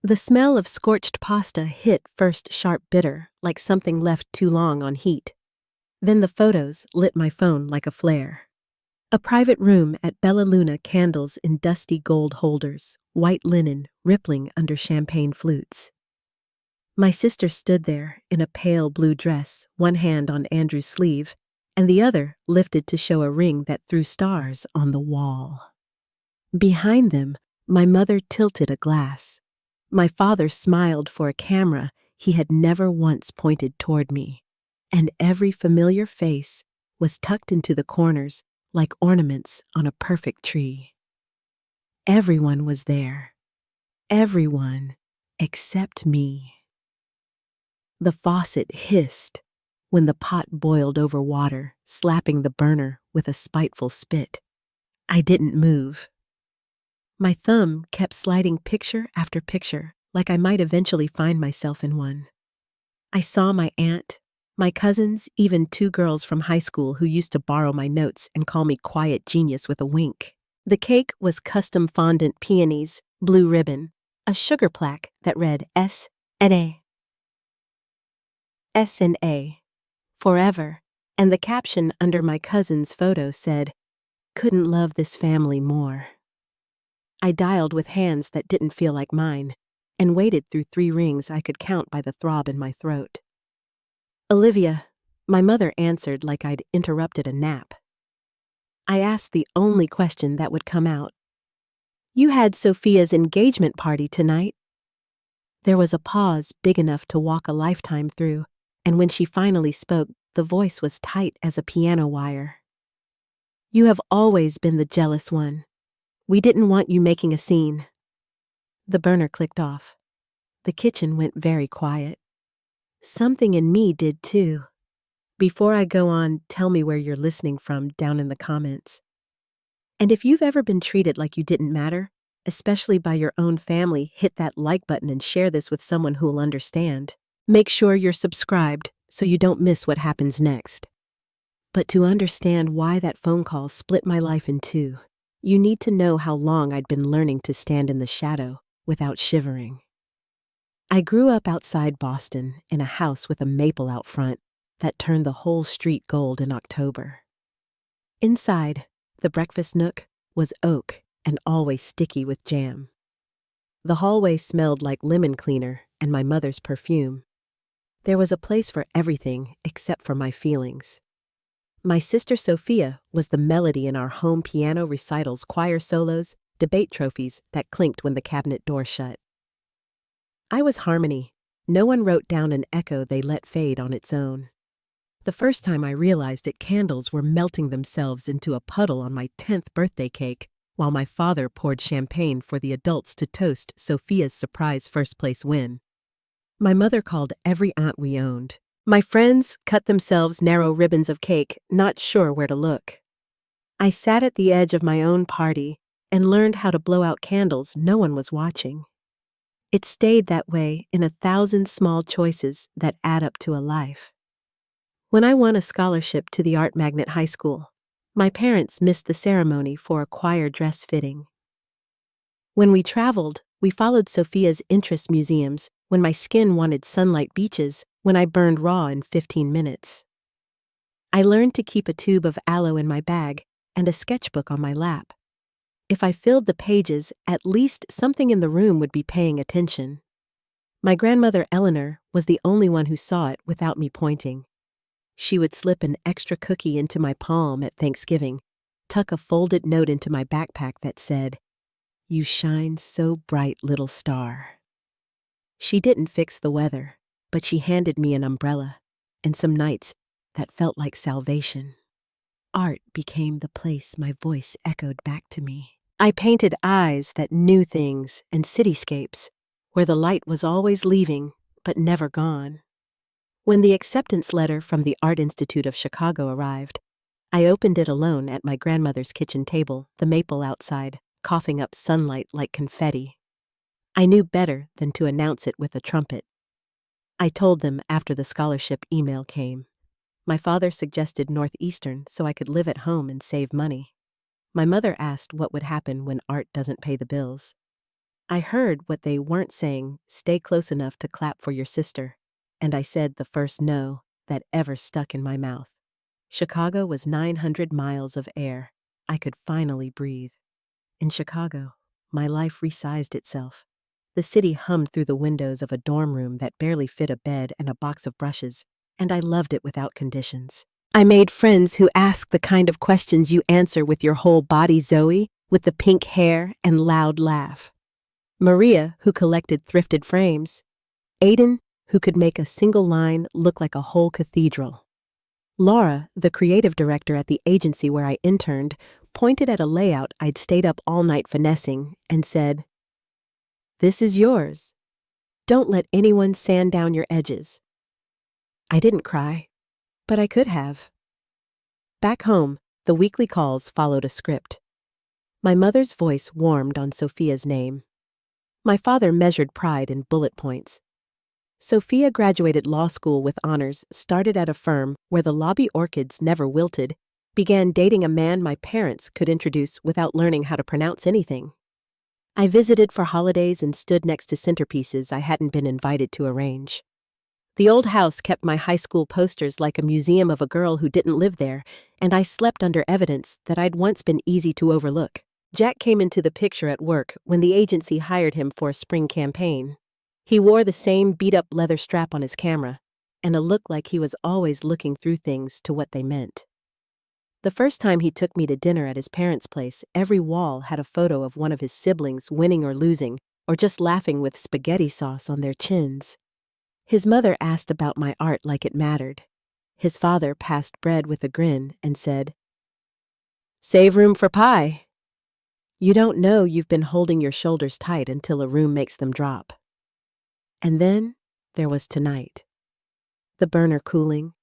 The smell of scorched pasta hit first sharp bitter, like something left too long on heat. Then the photos lit my phone like a flare. A private room at Bella Luna, candles in dusty gold holders, white linen rippling under champagne flutes. My sister stood there in a pale blue dress, one hand on Andrew's sleeve, and the other lifted to show a ring that threw stars on the wall. Behind them, my mother tilted a glass. My father smiled for a camera he had never once pointed toward me, and every familiar face was tucked into the corners like ornaments on a perfect tree. Everyone was there. Everyone except me. The faucet hissed when the pot boiled over water, slapping the burner with a spiteful spit. I didn't move. My thumb kept sliding picture after picture, like I might eventually find myself in one. I saw my aunt, my cousins, even two girls from high school who used to borrow my notes and call me quiet genius with a wink. The cake was custom fondant peonies, blue ribbon, a sugar plaque that read S&A. S&A. Forever, and the caption under my cousin's photo said, "Couldn't love this family more." I dialed with hands that didn't feel like mine, and waited through 3 rings I could count by the throb in my throat. "Olivia," my mother answered like I'd interrupted a nap. I asked the only question that would come out. "You had Sophia's engagement party tonight." There was a pause big enough to walk a lifetime through, and when she finally spoke, the voice was tight as a piano wire. "You have always been the jealous one. We didn't want you making a scene." The burner clicked off. The kitchen went very quiet. Something in me did too. Before I go on, tell me where you're listening from down in the comments. And if you've ever been treated like you didn't matter, especially by your own family, hit that like button and share this with someone who'll understand. Make sure you're subscribed so you don't miss what happens next. But to understand why that phone call split my life in two, you need to know how long I'd been learning to stand in the shadow without shivering. I grew up outside Boston in a house with a maple out front that turned the whole street gold in October. Inside, the breakfast nook was oak and always sticky with jam. The hallway smelled like lemon cleaner and my mother's perfume. There was a place for everything except for my feelings. My sister Sophia was the melody in our home piano recitals, choir solos, debate trophies that clinked when the cabinet door shut. I was harmony. No one wrote down an echo they let fade on its own. The first time I realized it, candles were melting themselves into a puddle on my 10th birthday cake, while my father poured champagne for the adults to toast Sophia's surprise first-place win. My mother called every aunt we owned. My friends cut themselves narrow ribbons of cake, not sure where to look. I sat at the edge of my own party and learned how to blow out candles no one was watching. It stayed that way in 1,000 small choices that add up to a life. When I won a scholarship to the Art Magnet High School, my parents missed the ceremony for a choir dress fitting. When we traveled, we followed Sophia's interest museums when my skin wanted sunlight beaches, when I burned raw in 15 minutes. I learned to keep a tube of aloe in my bag and a sketchbook on my lap. If I filled the pages, at least something in the room would be paying attention. My grandmother Eleanor was the only one who saw it without me pointing. She would slip an extra cookie into my palm at Thanksgiving, tuck a folded note into my backpack that said, "You shine so bright, little star." She didn't fix the weather, but she handed me an umbrella and some nights that felt like salvation. Art became the place my voice echoed back to me. I painted eyes that knew things and cityscapes where the light was always leaving but never gone. When the acceptance letter from the Art Institute of Chicago arrived, I opened it alone at my grandmother's kitchen table, the maple outside, coughing up sunlight like confetti. I knew better than to announce it with a trumpet. I told them after the scholarship email came. My father suggested Northeastern so I could live at home and save money. My mother asked what would happen when art doesn't pay the bills. I heard what they weren't saying, stay close enough to clap for your sister, and I said the first no that ever stuck in my mouth. Chicago was 900 miles of air. I could finally breathe. In Chicago, my life resized itself. The city hummed through the windows of a dorm room that barely fit a bed and a box of brushes, and I loved it without conditions. I made friends who asked the kind of questions you answer with your whole body, Zoe, with the pink hair and loud laugh. Maria, who collected thrifted frames. Aiden, who could make a single line look like a whole cathedral. Laura, the creative director at the agency where I interned, pointed at a layout I'd stayed up all night finessing and said, "This is yours. Don't let anyone sand down your edges." I didn't cry, but I could have. Back home, the weekly calls followed a script. My mother's voice warmed on Sophia's name. My father measured pride in bullet points. Sophia graduated law school with honors, started at a firm where the lobby orchids never wilted, began dating a man my parents could introduce without learning how to pronounce anything. I visited for holidays and stood next to centerpieces I hadn't been invited to arrange. The old house kept my high school posters like a museum of a girl who didn't live there, and I slept under evidence that I'd once been easy to overlook. Jack came into the picture at work when the agency hired him for a spring campaign. He wore the same beat-up leather strap on his camera, and a look like he was always looking through things to what they meant. The first time he took me to dinner at his parents' place, every wall had a photo of one of his siblings winning or losing, or just laughing with spaghetti sauce on their chins. His mother asked about my art like it mattered. His father passed bread with a grin and said, "Save room for pie." You don't know you've been holding your shoulders tight until a room makes them drop. And then there was tonight. The burner cooling,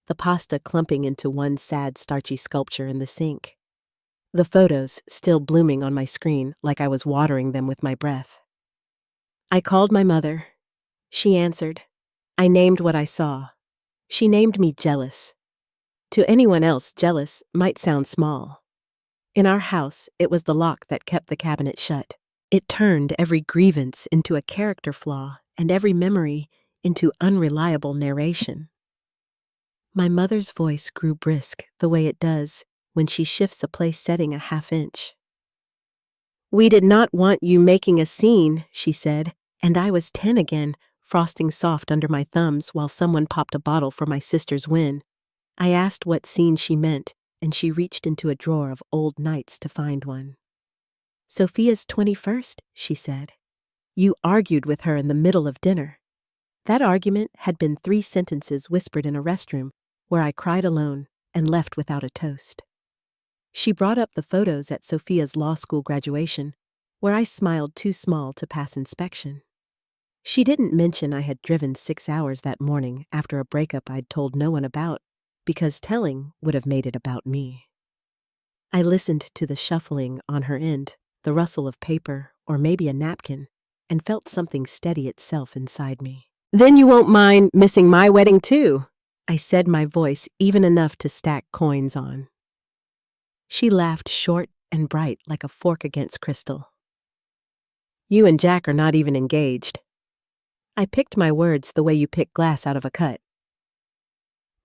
the pasta clumping into one sad, starchy sculpture in the sink. The photos still blooming on my screen like I was watering them with my breath. I called my mother. She answered. I named what I saw. She named me jealous. To anyone else, jealous might sound small. In our house, it was the lock that kept the cabinet shut. It turned every grievance into a character flaw and every memory into unreliable narration. My mother's voice grew brisk the way it does when she shifts a place setting a half inch. "We did not want you making a scene," she said, and I was 10 again, frosting soft under my thumbs while someone popped a bottle for my sister's win. I asked what scene she meant, and she reached into a drawer of old nights to find one. "Sophia's 21st, she said. You argued with her in the middle of dinner." That argument had been 3 sentences whispered in a restroom where I cried alone and left without a toast. She brought up the photos at Sophia's law school graduation, where I smiled too small to pass inspection. She didn't mention I had driven 6 hours that morning after a breakup I'd told no one about, because telling would have made it about me. I listened to the shuffling on her end, the rustle of paper, or maybe a napkin, and felt something steady itself inside me. "Then you won't mind missing my wedding too," I said, my voice even enough to stack coins on. She laughed short and bright like a fork against crystal. "You and Jack are not even engaged." I picked my words the way you pick glass out of a cut.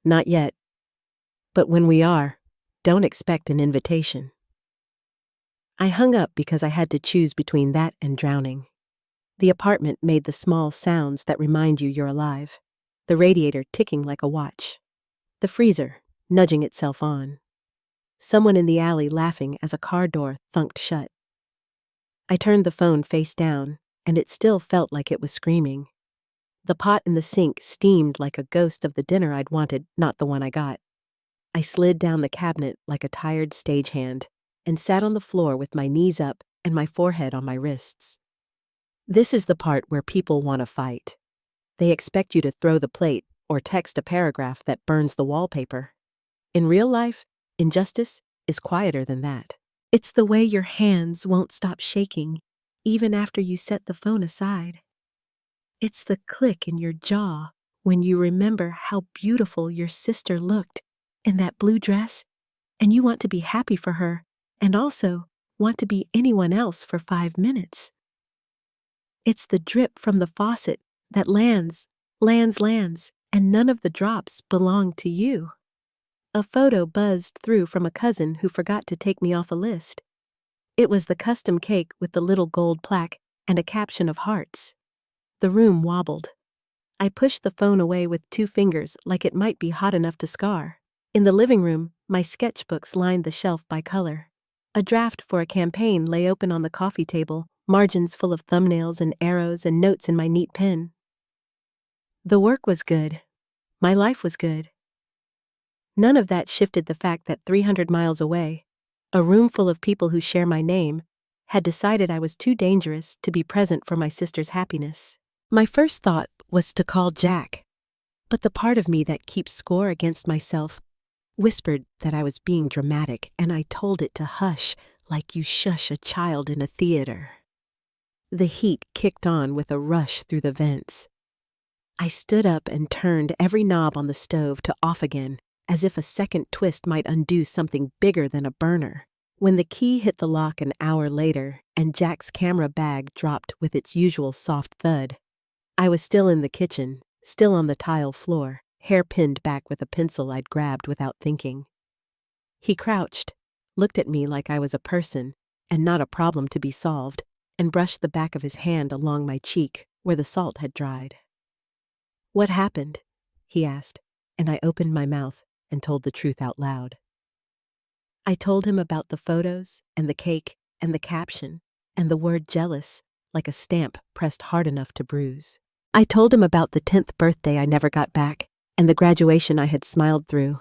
"Not yet. But when we are, don't expect an invitation." I hung up because I had to choose between that and drowning. The apartment made the small sounds that remind you you're alive. The radiator ticking like a watch. The freezer nudging itself on. Someone in the alley laughing as a car door thunked shut. I turned the phone face down, and it still felt like it was screaming. The pot in the sink steamed like a ghost of the dinner I'd wanted, not the one I got. I slid down the cabinet like a tired stagehand and sat on the floor with my knees up and my forehead on my wrists. This is the part where people want to fight. They expect you to throw the plate or text a paragraph that burns the wallpaper. In real life, injustice is quieter than that. It's the way your hands won't stop shaking, even after you set the phone aside. It's the click in your jaw when you remember how beautiful your sister looked in that blue dress, and you want to be happy for her, and also want to be anyone else for 5 minutes. It's the drip from the faucet that lands, and none of the drops belong to you. A photo buzzed through from a cousin who forgot to take me off a list. It was the custom cake with the little gold plaque and a caption of hearts. The room wobbled. I pushed the phone away with 2 fingers like it might be hot enough to scar. In the living room, my sketchbooks lined the shelf by color. A draft for a campaign lay open on the coffee table, margins full of thumbnails and arrows and notes in my neat pen. The work was good. My life was good. None of that shifted the fact that 300 miles away, a room full of people who share my name had decided I was too dangerous to be present for my sister's happiness. My first thought was to call Jack, but the part of me that keeps score against myself whispered that I was being dramatic, and I told it to hush like you shush a child in a theater. The heat kicked on with a rush through the vents. I stood up and turned every knob on the stove to off again, as if a second twist might undo something bigger than a burner. When the key hit the lock an hour later and Jack's camera bag dropped with its usual soft thud, I was still in the kitchen, still on the tile floor, hair pinned back with a pencil I'd grabbed without thinking. He crouched, looked at me like I was a person and not a problem to be solved, and brushed the back of his hand along my cheek where the salt had dried. "What happened?" he asked, and I opened my mouth and told the truth out loud. I told him about the photos and the cake and the caption and the word jealous, like a stamp pressed hard enough to bruise. I told him about the 10th birthday I never got back and the graduation I had smiled through,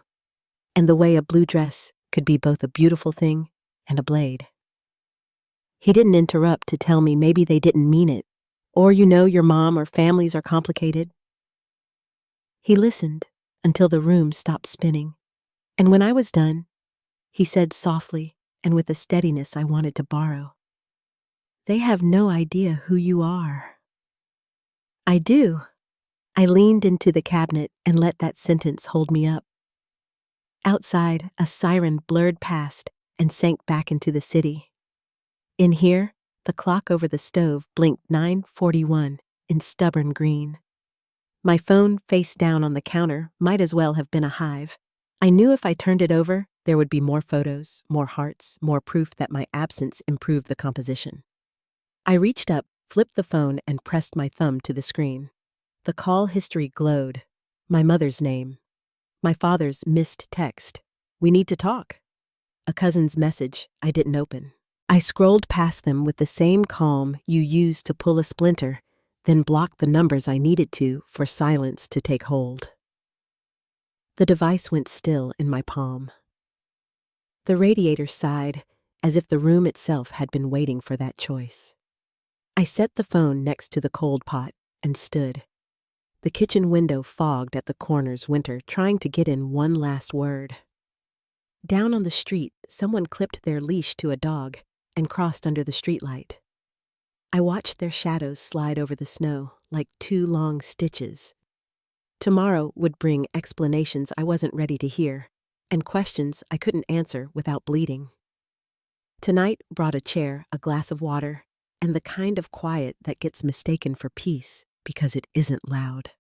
and the way a blue dress could be both a beautiful thing and a blade. He didn't interrupt to tell me maybe they didn't mean it, or your mom or families are complicated. He listened until the room stopped spinning, and when I was done, he said softly and with a steadiness I wanted to borrow, "They have no idea who you are." "I do." I leaned into the cabinet and let that sentence hold me up. Outside, a siren blurred past and sank back into the city. In here, the clock over the stove blinked 9:41 in stubborn green. My phone, face down on the counter, might as well have been a hive. I knew if I turned it over, there would be more photos, more hearts, more proof that my absence improved the composition. I reached up, flipped the phone, and pressed my thumb to the screen. The call history glowed. My mother's name. My father's missed text. "We need to talk." A cousin's message I didn't open. I scrolled past them with the same calm you use to pull a splinter, then blocked the numbers I needed to for silence to take hold. The device went still in my palm. The radiator sighed, as if the room itself had been waiting for that choice. I set the phone next to the cold pot and stood. The kitchen window fogged at the corners winter, trying to get in one last word. Down on the street, someone clipped their leash to a dog and crossed under the streetlight. I watched their shadows slide over the snow like 2 long stitches. Tomorrow would bring explanations I wasn't ready to hear, and questions I couldn't answer without bleeding. Tonight brought a chair, a glass of water, and the kind of quiet that gets mistaken for peace because it isn't loud.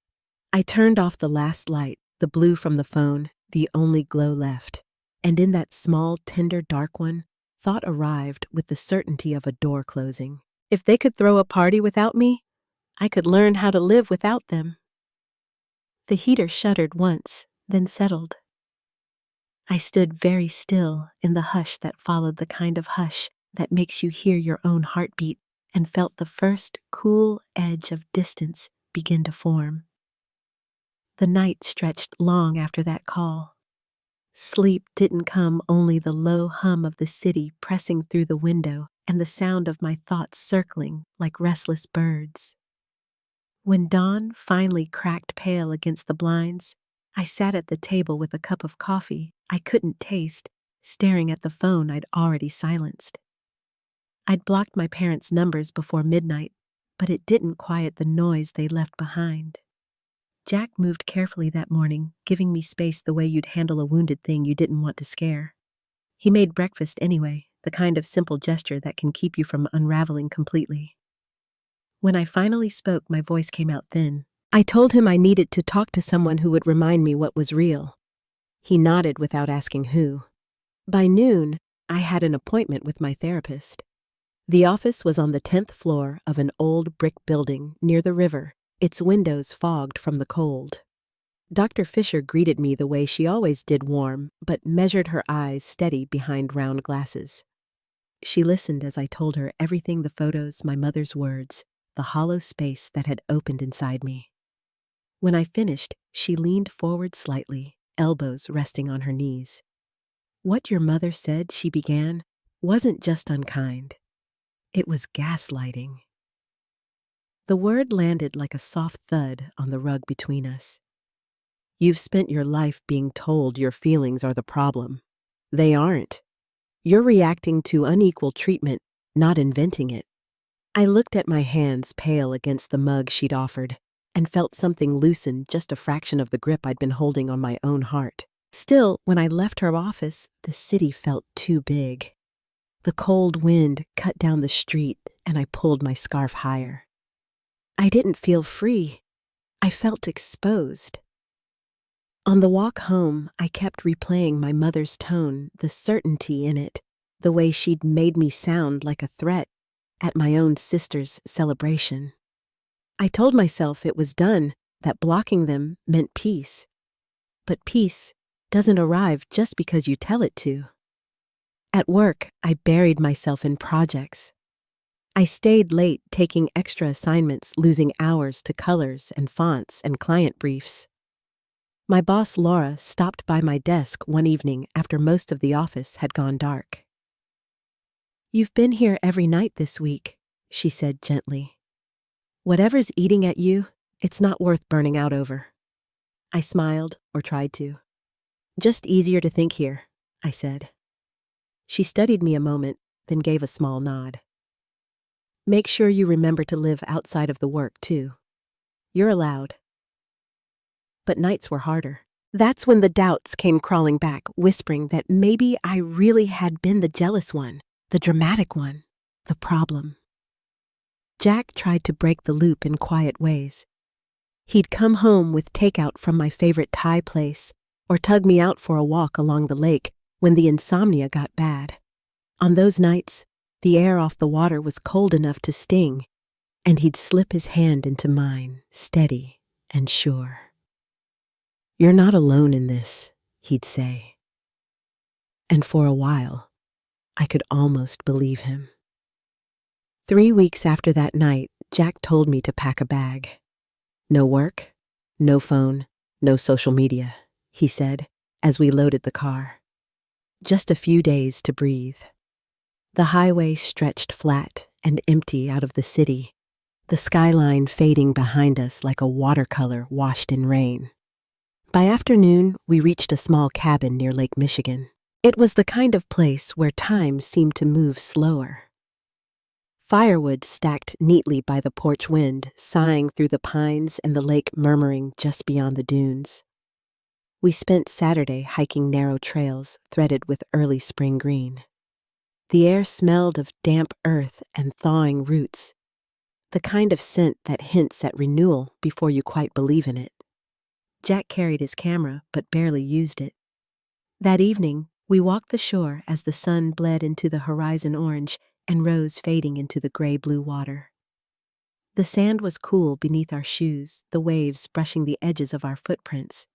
I turned off the last light, the blue from the phone, the only glow left, and in that small, tender, dark one, thought arrived with the certainty of a door closing. If they could throw a party without me, I could learn how to live without them. The heater shuddered once, then settled. I stood very still in the hush that followed the kind of hush that makes you hear your own heartbeat, and felt the first cool edge of distance begin to form. The night stretched long after that call. Sleep didn't come, only the low hum of the city pressing through the window and the sound of my thoughts circling like restless birds. When dawn finally cracked pale against the blinds, I sat at the table with a cup of coffee I couldn't taste, staring at the phone I'd already silenced. I'd blocked my parents' numbers before midnight, but it didn't quiet the noise they left behind. Jack moved carefully that morning, giving me space the way you'd handle a wounded thing you didn't want to scare. He made breakfast anyway, the kind of simple gesture that can keep you from unraveling completely. When I finally spoke, my voice came out thin. I told him I needed to talk to someone who would remind me what was real. He nodded without asking who. By noon, I had an appointment with my therapist. The office was on the 10th floor of an old brick building near the river, its windows fogged from the cold. Dr. Fisher greeted me the way she always did, warm, but measured her eyes steady behind round glasses. She listened as I told her everything: the photos, my mother's words, the hollow space that had opened inside me. When I finished, she leaned forward slightly, elbows resting on her knees. "What your mother said," she began, "wasn't just unkind. It was gaslighting." The word landed like a soft thud on the rug between us. "You've spent your life being told your feelings are the problem. They aren't. You're reacting to unequal treatment, not inventing it." I looked at my hands, pale against the mug she'd offered, and felt something loosen, just a fraction of the grip I'd been holding on my own heart. Still, when I left her office, the city felt too big. The cold wind cut down the street, and I pulled my scarf higher. I didn't feel free. I felt exposed. On the walk home, I kept replaying my mother's tone, the certainty in it, the way she'd made me sound like a threat at my own sister's celebration. I told myself it was done, that blocking them meant peace. But peace doesn't arrive just because you tell it to. At work, I buried myself in projects. I stayed late taking extra assignments, losing hours to colors and fonts and client briefs. My boss, Laura, stopped by my desk one evening after most of the office had gone dark. "You've been here every night this week," she said gently. "Whatever's eating at you, it's not worth burning out over." I smiled, or tried to. "Just easier to think here," I said. She studied me a moment, then gave a small nod. "Make sure you remember to live outside of the work, too. You're allowed." But nights were harder. That's when the doubts came crawling back, whispering that maybe I really had been the jealous one, the dramatic one, the problem. Jack tried to break the loop in quiet ways. He'd come home with takeout from my favorite Thai place, or tug me out for a walk along the lake when the insomnia got bad. On those nights, the air off the water was cold enough to sting, and he'd slip his hand into mine, steady and sure. "You're not alone in this," he'd say. And for a while, I could almost believe him. 3 weeks after that night, Jack told me to pack a bag. "No work, no phone, no social media," he said as we loaded the car. "Just a few days to breathe." The highway stretched flat and empty out of the city, the skyline fading behind us like a watercolor washed in rain. By afternoon, we reached a small cabin near Lake Michigan. It was the kind of place where time seemed to move slower. Firewood stacked neatly by the porch wind, sighing through the pines and the lake murmuring just beyond the dunes. We spent Saturday hiking narrow trails threaded with early spring green. The air smelled of damp earth and thawing roots, the kind of scent that hints at renewal before you quite believe in it. Jack carried his camera, but barely used it. That evening, we walked the shore as the sun bled into the horizon orange and rose fading into the gray-blue water. The sand was cool beneath our shoes, the waves brushing the edges of our footprints.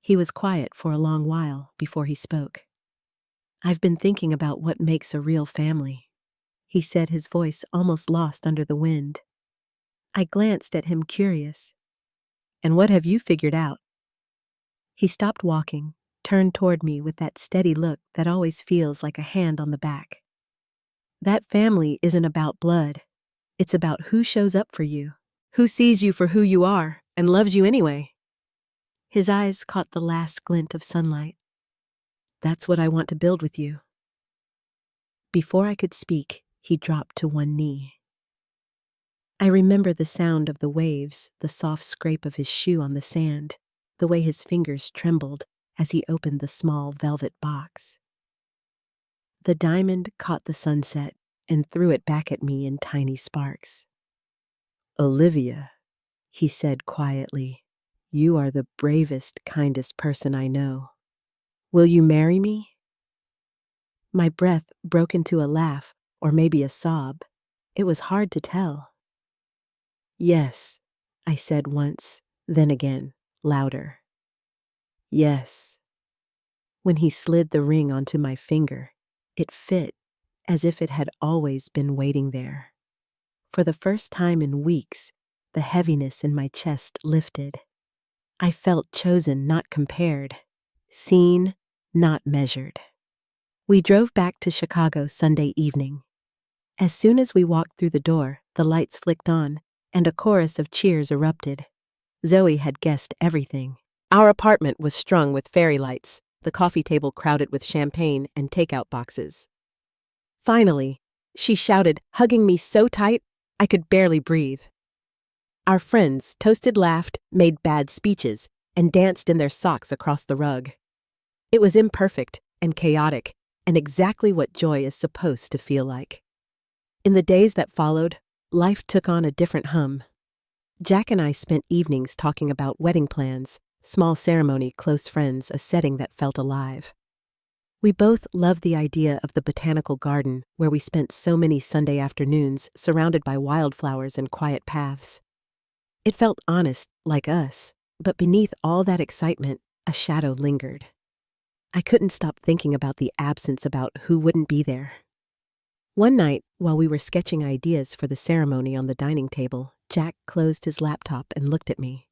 He was quiet for a long while before he spoke. "I've been thinking about what makes a real family," he said, his voice almost lost under the wind. I glanced at him, curious. "And what have you figured out?" He stopped walking, turned toward me with that steady look that always feels like a hand on the back. "That family isn't about blood. It's about who shows up for you, who sees you for who you are, and loves you anyway." His eyes caught the last glint of sunlight. "That's what I want to build with you." Before I could speak, he dropped to one knee. I remember the sound of the waves, the soft scrape of his shoe on the sand, the way his fingers trembled as he opened the small velvet box. The diamond caught the sunset and threw it back at me in tiny sparks. Olivia, he said quietly, you are the bravest, kindest person I know. Will you marry me? My breath broke into a laugh, or maybe a sob. It was hard to tell. Yes, I said once, then again, louder. Yes. When he slid the ring onto my finger, it fit, as if it had always been waiting there. For the first time in weeks, the heaviness in my chest lifted. I felt chosen, not compared, seen, not measured. We drove back to Chicago Sunday evening. As soon as we walked through the door, the lights flicked on, and a chorus of cheers erupted. Zoe had guessed everything. Our apartment was strung with fairy lights, the coffee table crowded with champagne and takeout boxes. Finally, she shouted, hugging me so tight I could barely breathe. Our friends toasted, laughed, made bad speeches, and danced in their socks across the rug. It was imperfect and chaotic, and exactly what joy is supposed to feel like. In the days that followed, life took on a different hum. Jack and I spent evenings talking about wedding plans, small ceremony, close friends, a setting that felt alive. We both loved the idea of the botanical garden where we spent so many Sunday afternoons surrounded by wildflowers and quiet paths. It felt honest, like us, but beneath all that excitement, a shadow lingered. I couldn't stop thinking about the absence, about who wouldn't be there. One night, while we were sketching ideas for the ceremony on the dining table, Jack closed his laptop and looked at me.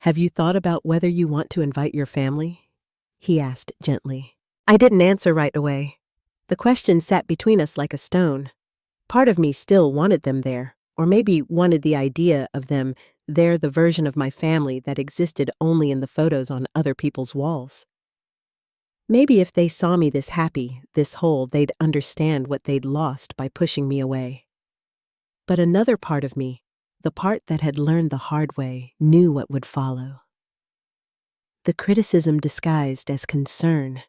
Have you thought about whether you want to invite your family? He asked gently. I didn't answer right away. The question sat between us like a stone. Part of me still wanted them there, or maybe wanted the idea of them there, the version of my family that existed only in the photos on other people's walls. Maybe if they saw me this happy, this whole, they'd understand what they'd lost by pushing me away. But another part of me, the part that had learned the hard way, knew what would follow. The criticism disguised as concern,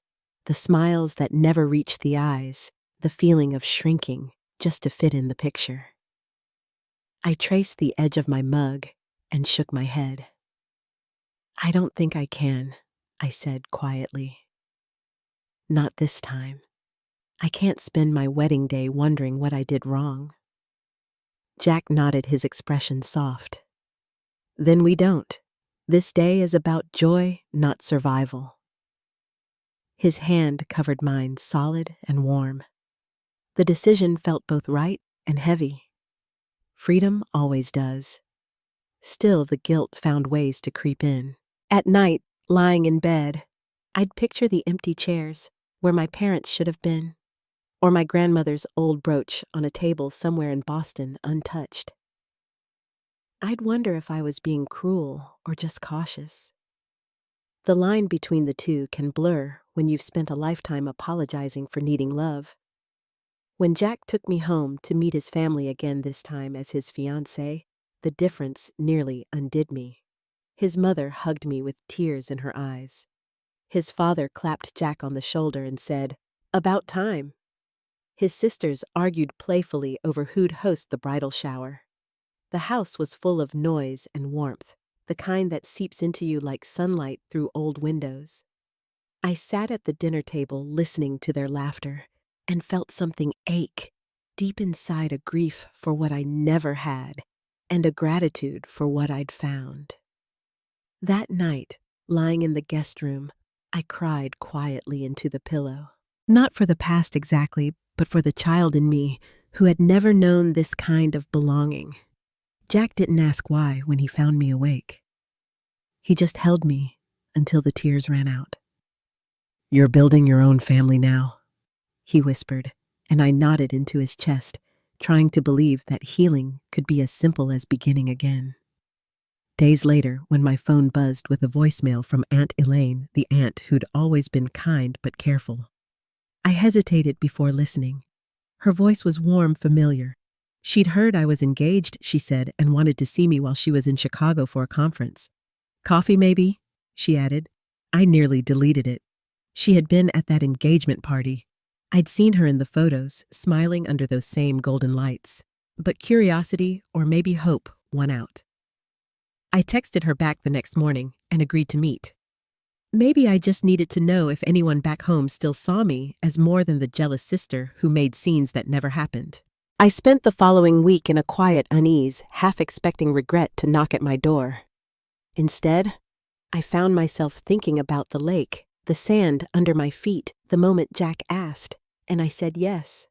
the smiles that never reached the eyes, the feeling of shrinking just to fit in the picture. I traced the edge of my mug and shook my head. I don't think I can, I said quietly. Not this time. I can't spend my wedding day wondering what I did wrong. Jack nodded, his expression soft. Then we don't. This day is about joy, not survival. His hand covered mine, solid and warm. The decision felt both right and heavy. Freedom always does. Still, the guilt found ways to creep in. At night, lying in bed, I'd picture the empty chairs where my parents should have been, or my grandmother's old brooch on a table somewhere in Boston untouched. I'd wonder if I was being cruel or just cautious. The line between the two can blur when you've spent a lifetime apologizing for needing love. When Jack took me home to meet his family again, this time as his fiancée, the difference nearly undid me. His mother hugged me with tears in her eyes. His father clapped Jack on the shoulder and said, "About time." His sisters argued playfully over who'd host the bridal shower. The house was full of noise and warmth, the kind that seeps into you like sunlight through old windows. I sat at the dinner table listening to their laughter and felt something ache deep inside, a grief for what I never had and a gratitude for what I'd found. That night, lying in the guest room, I cried quietly into the pillow. Not for the past exactly, but for the child in me who had never known this kind of belonging. Jack didn't ask why when he found me awake. He just held me until the tears ran out. "You're building your own family now," he whispered, and I nodded into his chest, trying to believe that healing could be as simple as beginning again. Days later, when my phone buzzed with a voicemail from Aunt Elaine, the aunt who'd always been kind but careful, I hesitated before listening. Her voice was warm, familiar. She'd heard I was engaged, she said, and wanted to see me while she was in Chicago for a conference. "Coffee, maybe?" she added. I nearly deleted it. She had been at that engagement party. I'd seen her in the photos, smiling under those same golden lights. but curiosity or maybe hope won out. I texted her back the next morning and agreed to meet. Maybe I just needed to know if anyone back home still saw me as more than the jealous sister who made scenes that never happened. I spent the following week in a quiet unease, half expecting regret to knock at my door. Instead, I found myself thinking about the lake, the sand under my feet, the moment Jack asked, and I said yes.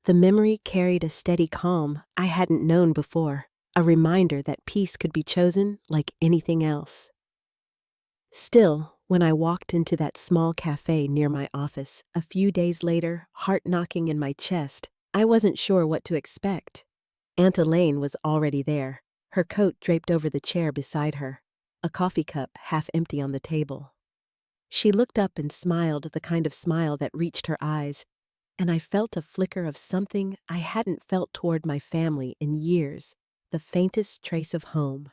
The memory carried a steady calm I hadn't known before, a reminder that peace could be chosen like anything else. Still, when I walked into that small cafe near my office, a few days later, heart knocking in my chest, I wasn't sure what to expect. Aunt Elaine was already there, her coat draped over the chair beside her, a coffee cup half empty on the table. She looked up and smiled, the kind of smile that reached her eyes, and I felt a flicker of something I hadn't felt toward my family in years, the faintest trace of home.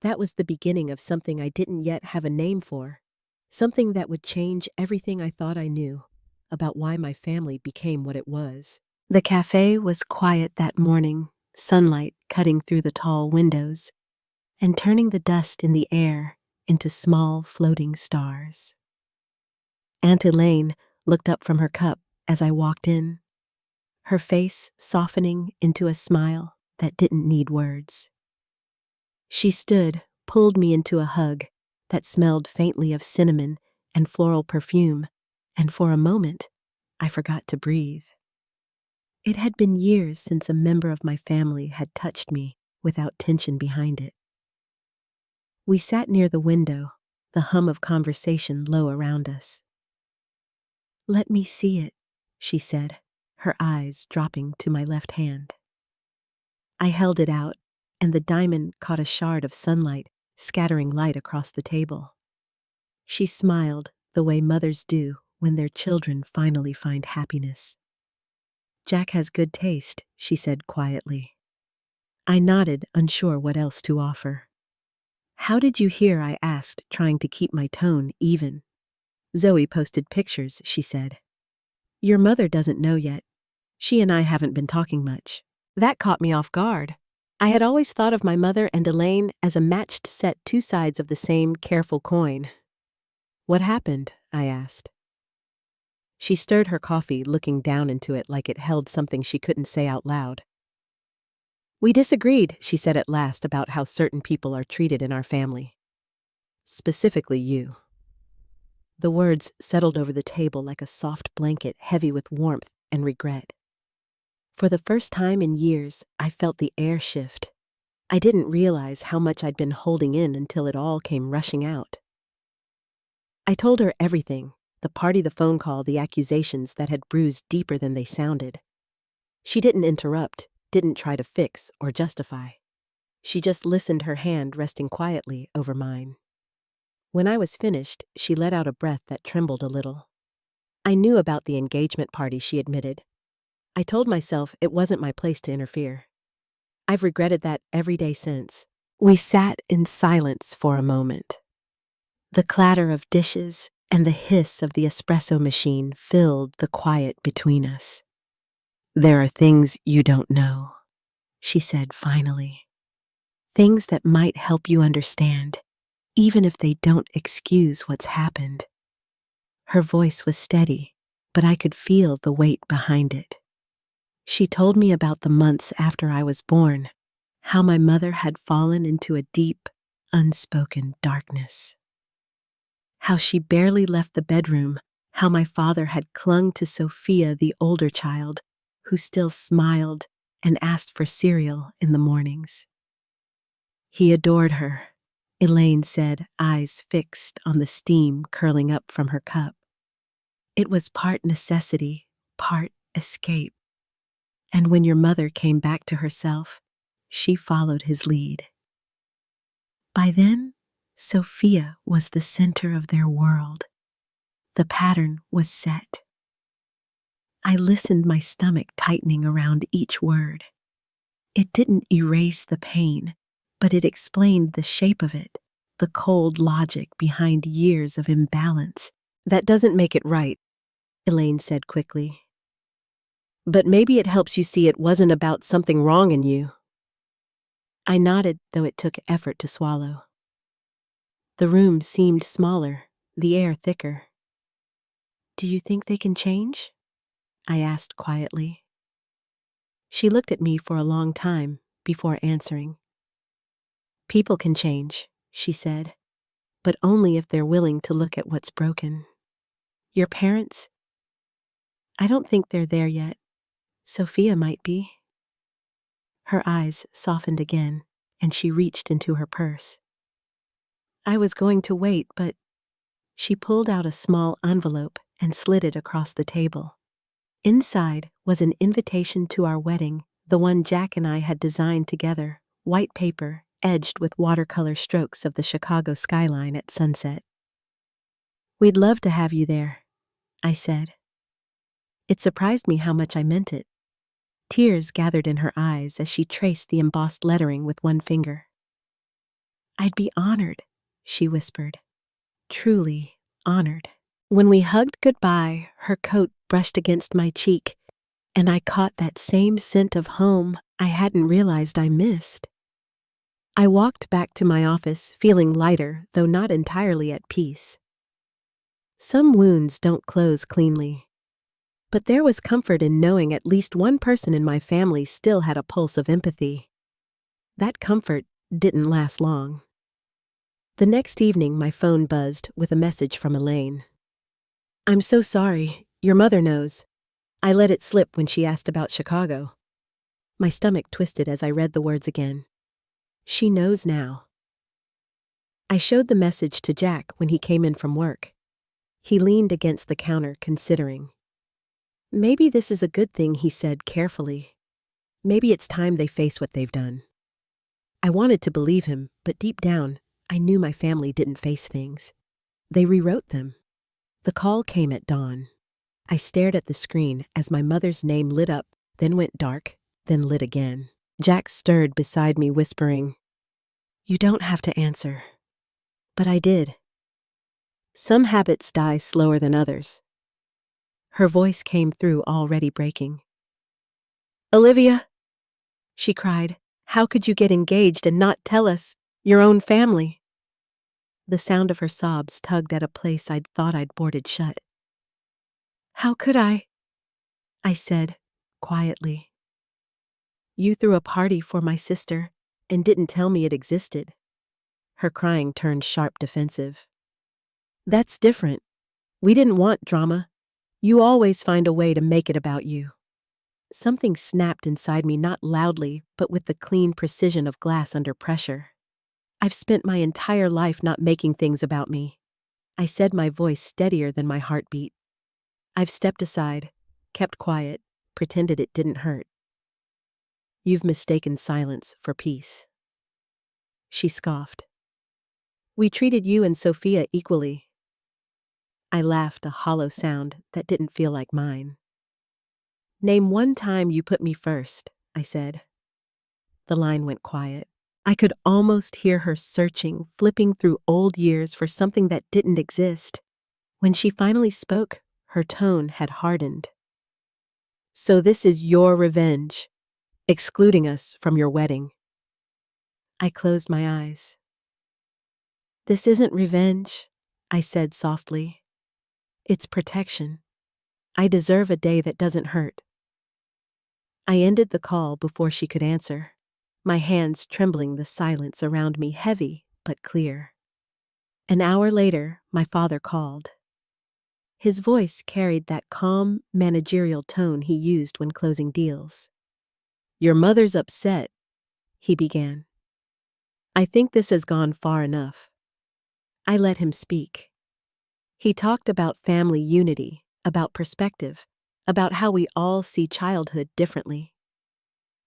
That was the beginning of something I didn't yet have a name for, something that would change everything I thought I knew about why my family became what it was. The cafe was quiet that morning, sunlight cutting through the tall windows and turning the dust in the air into small floating stars. Aunt Elaine looked up from her cup as I walked in, her face softening into a smile that didn't need words. She stood, pulled me into a hug that smelled faintly of cinnamon and floral perfume, and for a moment, I forgot to breathe. It had been years since a member of my family had touched me without tension behind it. We sat near the window, the hum of conversation low around us. "Let me see it," she said, her eyes dropping to my left hand. I held it out, and the diamond caught a shard of sunlight, scattering light across the table. She smiled the way mothers do when their children finally find happiness. "Jack has good taste," she said quietly. I nodded, unsure what else to offer. "How did you hear?" I asked, trying to keep my tone even. "Zoe posted pictures," she said. "Your mother doesn't know yet. She and I haven't been talking much." That caught me off guard. I had always thought of my mother and Elaine as a matched set, two sides of the same careful coin. "What happened?" I asked. She stirred her coffee, looking down into it like it held something she couldn't say out loud. "We disagreed," she said at last, "about how certain people are treated in our family. Specifically you." The words settled over the table like a soft blanket, heavy with warmth and regret. For the first time in years, I felt the air shift. I didn't realize how much I'd been holding in until it all came rushing out. I told her everything, the party, the phone call, the accusations that had bruised deeper than they sounded. She didn't interrupt, didn't try to fix or justify. She just listened, her hand resting quietly over mine. When I was finished, she let out a breath that trembled a little. "I knew about the engagement party," she admitted. "I told myself it wasn't my place to interfere. I've regretted that every day since." We sat in silence for a moment. The clatter of dishes and the hiss of the espresso machine filled the quiet between us. "There are things you don't know," she said finally. "Things that might help you understand, even if they don't excuse what's happened." Her voice was steady, but I could feel the weight behind it. She told me about the months after I was born, how my mother had fallen into a deep, unspoken darkness. How she barely left the bedroom, how my father had clung to Sophia, the older child, who still smiled and asked for cereal in the mornings. "He adored her," Elaine said, eyes fixed on the steam curling up from her cup. "It was part necessity, part escape. And when your mother came back to herself, she followed his lead." By then, Sophia was the center of their world. The pattern was set. I listened, my stomach tightening around each word. It didn't erase the pain, but it explained the shape of it, the cold logic behind years of imbalance. "That doesn't make it right," Elaine said quickly. But maybe it helps you see it wasn't about something wrong in you. I nodded, though it took effort to swallow. The room seemed smaller, the air thicker. Do you think they can change? I asked quietly. She looked at me for a long time before answering. People can change, she said, but only if they're willing to look at what's broken. Your parents? I don't think they're there yet. Sophia might be. Her eyes softened again, and she reached into her purse. I was going to wait, but she pulled out a small envelope and slid it across the table. Inside was an invitation to our wedding, the one Jack and I had designed together, white paper, edged with watercolor strokes of the Chicago skyline at sunset. We'd love to have you there, I said. It surprised me how much I meant it. Tears gathered in her eyes as she traced the embossed lettering with one finger. I'd be honored, she whispered. Truly honored. When we hugged goodbye, her coat brushed against my cheek, and I caught that same scent of home I hadn't realized I missed. I walked back to my office feeling lighter, though not entirely at peace. Some wounds don't close cleanly. But there was comfort in knowing at least one person in my family still had a pulse of empathy. That comfort didn't last long. The next evening, my phone buzzed with a message from Elaine. I'm so sorry. Your mother knows. I let it slip when she asked about Chicago. My stomach twisted as I read the words again. She knows now. I showed the message to Jack when he came in from work. He leaned against the counter, considering. Maybe this is a good thing, he said carefully. Maybe it's time they face what they've done. I wanted to believe him, but deep down, I knew my family didn't face things. They rewrote them. The call came at dawn. I stared at the screen as my mother's name lit up, then went dark, then lit again. Jack stirred beside me, whispering, You don't have to answer. But I did. Some habits die slower than others. Her voice came through, already breaking. Olivia, she cried, how could you get engaged and not tell us, your own family? The sound of her sobs tugged at a place I'd thought I'd boarded shut. How could I said, quietly. You threw a party for my sister and didn't tell me it existed. Her crying turned sharp defensive. That's different. We didn't want drama. You always find a way to make it about you. Something snapped inside me, not loudly, but with the clean precision of glass under pressure. I've spent my entire life not making things about me. I said, my voice steadier than my heartbeat. I've stepped aside, kept quiet, pretended it didn't hurt. You've mistaken silence for peace. She scoffed. We treated you and Sophia equally. I laughed, a hollow sound that didn't feel like mine. Name one time you put me first, I said. The line went quiet. I could almost hear her searching, flipping through old years for something that didn't exist. When she finally spoke, her tone had hardened. So this is your revenge, excluding us from your wedding. I closed my eyes. This isn't revenge, I said softly. It's protection. I deserve a day that doesn't hurt. I ended the call before she could answer, my hands trembling, the silence around me heavy but clear. An hour later, my father called. His voice carried that calm, managerial tone he used when closing deals. Your mother's upset, he began. I think this has gone far enough. I let him speak. He talked about family unity, about perspective, about how we all see childhood differently.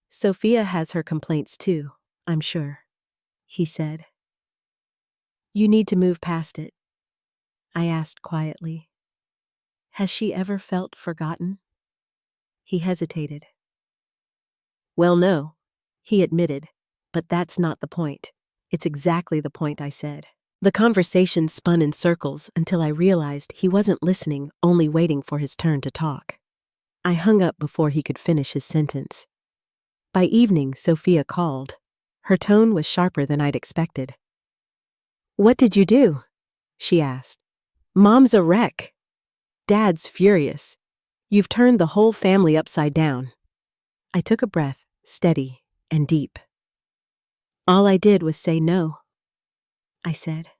Sophia has her complaints too, I'm sure, he said. You need to move past it, I asked quietly. Has she ever felt forgotten? He hesitated. Well, no, he admitted, but that's not the point. It's exactly the point, I said. The conversation spun in circles until I realized he wasn't listening, only waiting for his turn to talk. I hung up before he could finish his sentence. By evening, Sophia called. Her tone was sharper than I'd expected. "What did you do?" she asked. "Mom's a wreck. Dad's furious. You've turned the whole family upside down." I took a breath, steady and deep. "All I did was say no," I said.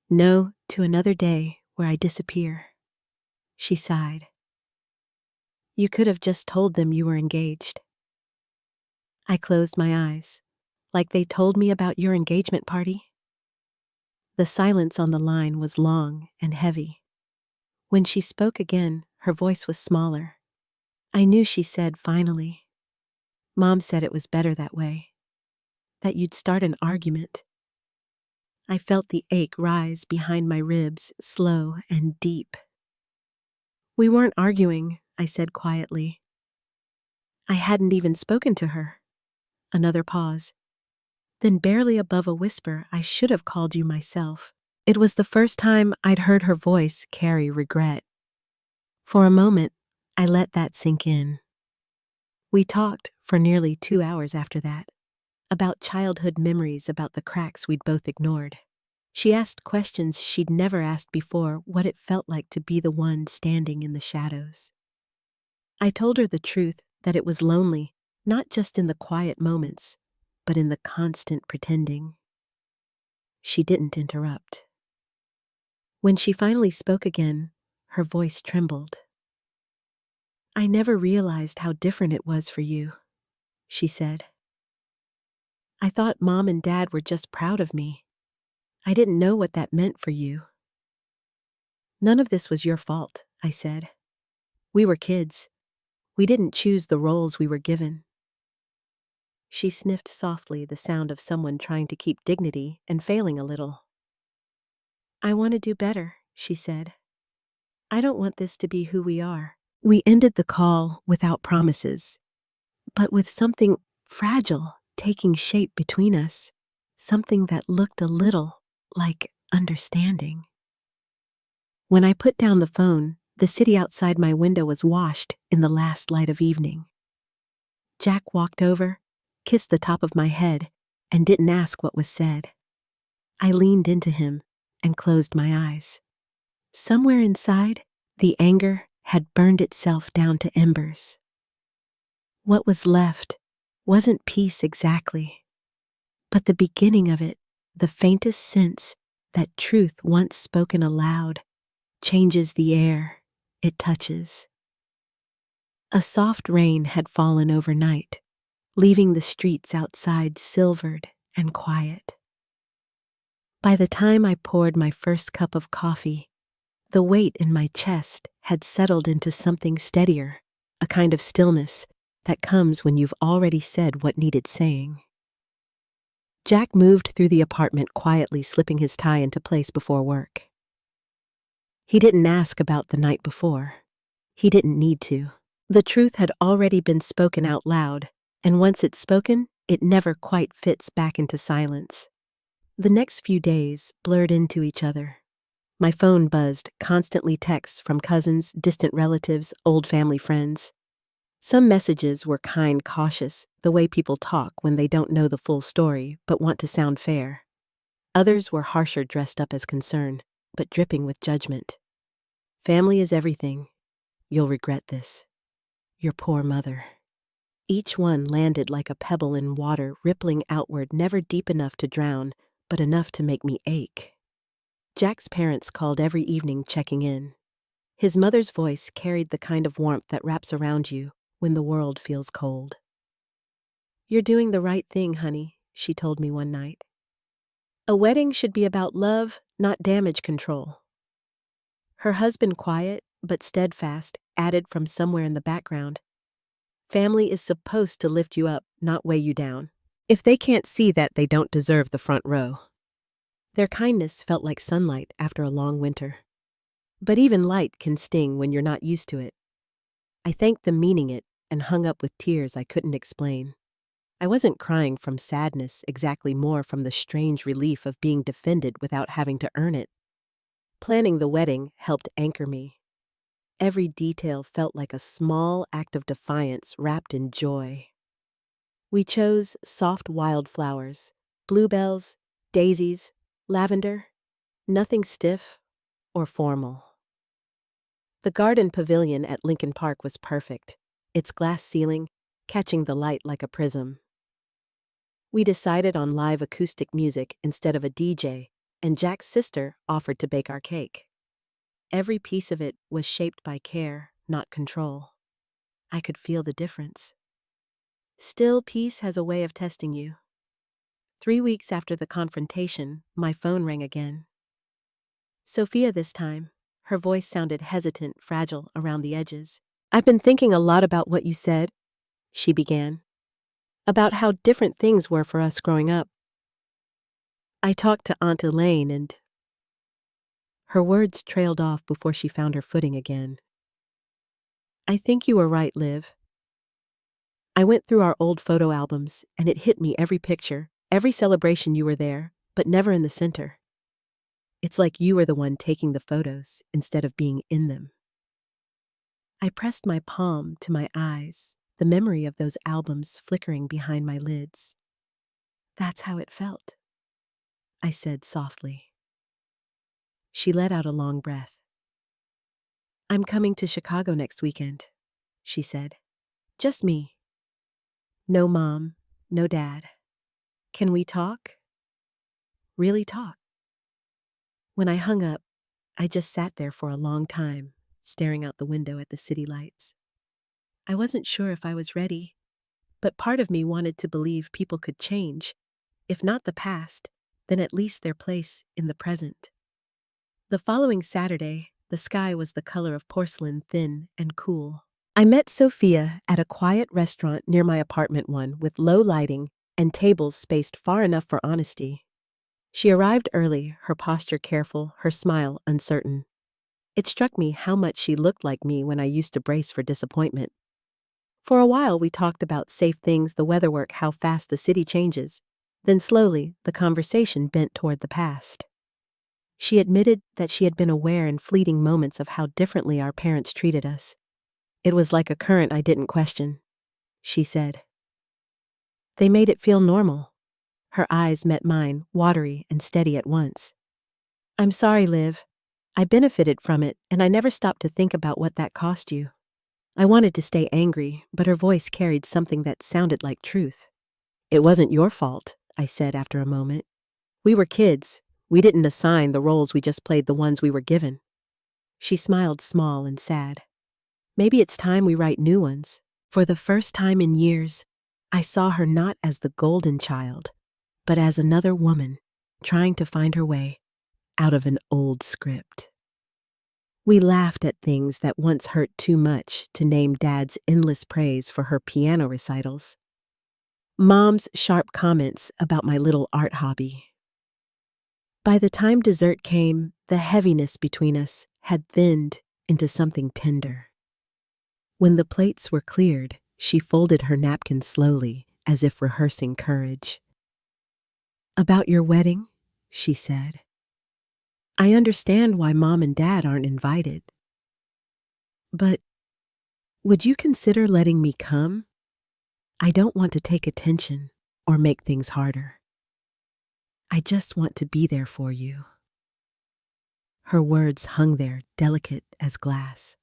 "No to another day where I disappear." She sighed. "You could have just told them you were engaged." I closed my eyes, like they told me about your engagement party. The silence on the line was long and heavy. When she spoke again, her voice was smaller. I knew she said finally. "Mom said it was better that way, that you'd start an argument." I felt the ache rise behind my ribs, slow and deep. "We weren't arguing," I said quietly. I hadn't even spoken to her. Another pause. Then barely above a whisper, I should have called you myself. It was the first time I'd heard her voice carry regret. For a moment, I let that sink in. We talked for nearly 2 hours after that, about childhood memories, about the cracks we'd both ignored. She asked questions she'd never asked before, what it felt like to be the one standing in the shadows. I told her the truth, that it was lonely, not just in the quiet moments, but in the constant pretending. She didn't interrupt. When she finally spoke again, her voice trembled. "I never realized how different it was for you," she said. "I thought Mom and Dad were just proud of me. I didn't know what that meant for you." "None of this was your fault," I said. "We were kids. We didn't choose the roles we were given." She sniffed softly, the sound of someone trying to keep dignity and failing a little. "I want to do better," she said. "I don't want this to be who we are." We ended the call without promises, but with something fragile taking shape between us, something that looked a little like understanding. When I put down the phone, the city outside my window was washed in the last light of evening. Jack walked over, kissed the top of my head, and didn't ask what was said. I leaned into him and closed my eyes. Somewhere inside, the anger had burned itself down to embers. What was left wasn't peace exactly, but the beginning of it, the faintest sense that truth once spoken aloud changes the air it touches. A soft rain had fallen overnight, leaving the streets outside silvered and quiet. By the time I poured my first cup of coffee, the weight in my chest had settled into something steadier, a kind of stillness that comes when you've already said what needed saying. Jack moved through the apartment quietly, slipping his tie into place before work. He didn't ask about the night before. He didn't need to. The truth had already been spoken out loud, and once it's spoken, it never quite fits back into silence. The next few days blurred into each other. My phone buzzed, constantly texts from cousins, distant relatives, old family friends. Some messages were kind, cautious, the way people talk when they don't know the full story but want to sound fair. Others were harsher, dressed up as concern, but dripping with judgment. "Family is everything. You'll regret this. Your poor mother." Each one landed like a pebble in water, rippling outward, never deep enough to drown, but enough to make me ache. Jack's parents called every evening, checking in. His mother's voice carried the kind of warmth that wraps around you when the world feels cold. "You're doing the right thing, honey," she told me one night. "A wedding should be about love, not damage control." Her husband, quiet but steadfast, added from somewhere in the background, "Family is supposed to lift you up, not weigh you down. If they can't see that, they don't deserve the front row." Their kindness felt like sunlight after a long winter. But even light can sting when you're not used to it. I thanked them, meaning it, and hung up with tears I couldn't explain. I wasn't crying from sadness, exactly, more from the strange relief of being defended without having to earn it. Planning the wedding helped anchor me. Every detail felt like a small act of defiance wrapped in joy. We chose soft wildflowers, bluebells, daisies, lavender, nothing stiff or formal. The garden pavilion at Lincoln Park was perfect, its glass ceiling catching the light like a prism. We decided on live acoustic music instead of a DJ, and Jack's sister offered to bake our cake. Every piece of it was shaped by care, not control. I could feel the difference. Still, peace has a way of testing you. 3 weeks after the confrontation, my phone rang again. Sophia this time. Her voice sounded hesitant, fragile around the edges. "I've been thinking a lot about what you said," she began. "About how different things were for us growing up. I talked to Aunt Elaine and—" Her words trailed off before she found her footing again. "I think you were right, Liv. I went through our old photo albums, and it hit me every picture, every celebration you were there, but never in the center. It's like you were the one taking the photos instead of being in them." I pressed my palm to my eyes, the memory of those albums flickering behind my lids. "That's how it felt," I said softly. She let out a long breath. "I'm coming to Chicago next weekend," she said. "Just me. No mom, no dad. Can we talk? Really talk?" When I hung up, I just sat there for a long time, staring out the window at the city lights. I wasn't sure if I was ready, but part of me wanted to believe people could change, if not the past, then at least their place in the present. The following Saturday, the sky was the color of porcelain, thin and cool. I met Sophia at a quiet restaurant near my apartment, one with low lighting and tables spaced far enough for honesty. She arrived early, her posture careful, her smile uncertain. It struck me how much she looked like me when I used to brace for disappointment. For a while we talked about safe things, the weatherwork, how fast the city changes. Then slowly, the conversation bent toward the past. She admitted that she had been aware in fleeting moments of how differently our parents treated us. It was like a current I didn't question, she said. They made it feel normal. Her eyes met mine, watery and steady at once. "I'm sorry, Liv. I benefited from it, and I never stopped to think about what that cost you." I wanted to stay angry, but her voice carried something that sounded like truth. "It wasn't your fault," I said after a moment. "We were kids. We didn't assign the roles, we just played the ones we were given." She smiled small and sad. "Maybe it's time we write new ones." For the first time in years, I saw her not as the golden child, but as another woman trying to find her way out of an old script. We laughed at things that once hurt too much to name Dad's endless praise for her piano recitals, Mom's sharp comments about my little art hobby. By the time dessert came, the heaviness between us had thinned into something tender. When the plates were cleared, she folded her napkin slowly, as if rehearsing courage. "About your wedding," she said. "I understand why Mom and Dad aren't invited. But would you consider letting me come? I don't want to take attention or make things harder. I just want to be there for you." Her words hung there, delicate as glass.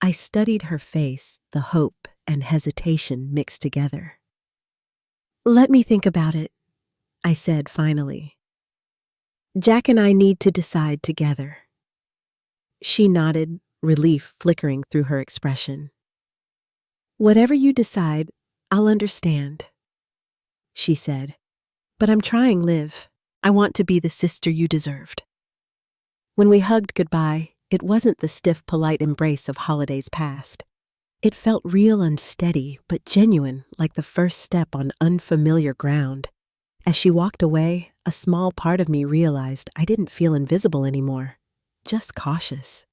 I studied her face, the hope and hesitation mixed together. "Let me think about it," I said finally. "Jack and I need to decide together." She nodded, relief flickering through her expression. "Whatever you decide, I'll understand," she said. "But I'm trying, Liv. I want to be the sister you deserved." When we hugged goodbye, it wasn't the stiff, polite embrace of holidays past. It felt real, unsteady, but genuine, like the first step on unfamiliar ground. As she walked away, a small part of me realized I didn't feel invisible anymore, just cautious.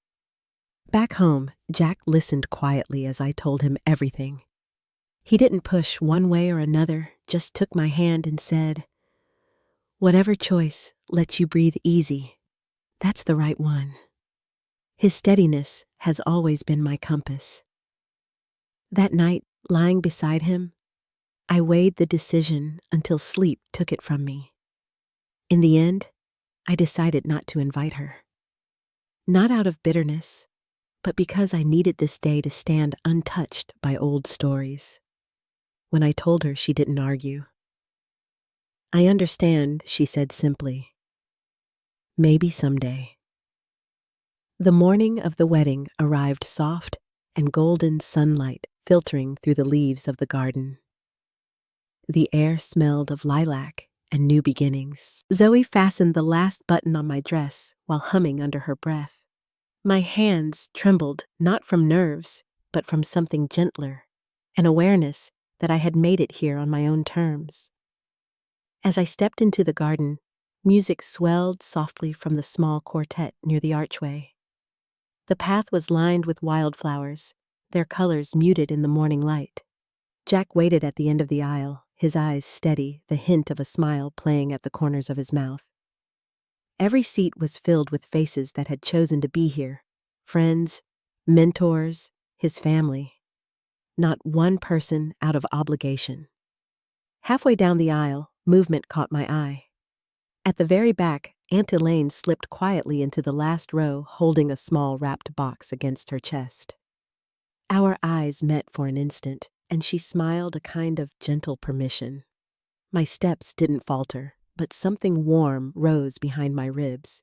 Back home, Jack listened quietly as I told him everything. He didn't push one way or another, just took my hand and said, "Whatever choice lets you breathe easy, that's the right one." His steadiness has always been my compass. That night, lying beside him, I weighed the decision until sleep took it from me. In the end, I decided not to invite her. Not out of bitterness, but because I needed this day to stand untouched by old stories. When I told her, she didn't argue. "I understand," she said simply. "Maybe someday." The morning of the wedding arrived soft and golden sunlight filtering through the leaves of the garden. The air smelled of lilac and new beginnings. Zoe fastened the last button on my dress while humming under her breath. My hands trembled not from nerves, but from something gentler, an awareness that I had made it here on my own terms. As I stepped into the garden, music swelled softly from the small quartet near the archway. The path was lined with wildflowers, their colors muted in the morning light. Jack waited at the end of the aisle, his eyes steady, the hint of a smile playing at the corners of his mouth. Every seat was filled with faces that had chosen to be here, friends, mentors, his family. Not one person out of obligation. Halfway down the aisle, movement caught my eye. At the very back, Aunt Elaine slipped quietly into the last row, holding a small wrapped box against her chest. Our eyes met for an instant, and she smiled a kind of gentle permission. My steps didn't falter, but something warm rose behind my ribs.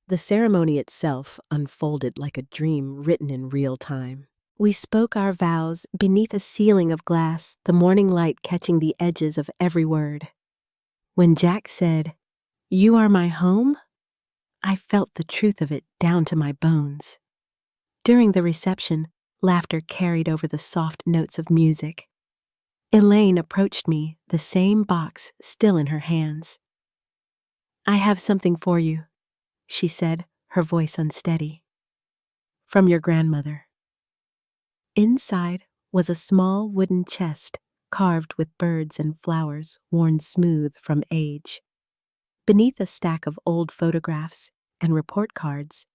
The ceremony itself unfolded like a dream written in real time. We spoke our vows beneath a ceiling of glass, the morning light catching the edges of every word. When Jack said, "You are my home," I felt the truth of it down to my bones. During the reception, laughter carried over the soft notes of music. Elaine approached me, the same box still in her hands. "I have something for you," she said, her voice unsteady. "From your grandmother." Inside was a small wooden chest carved with birds and flowers worn smooth from age. Beneath a stack of old photographs and report cards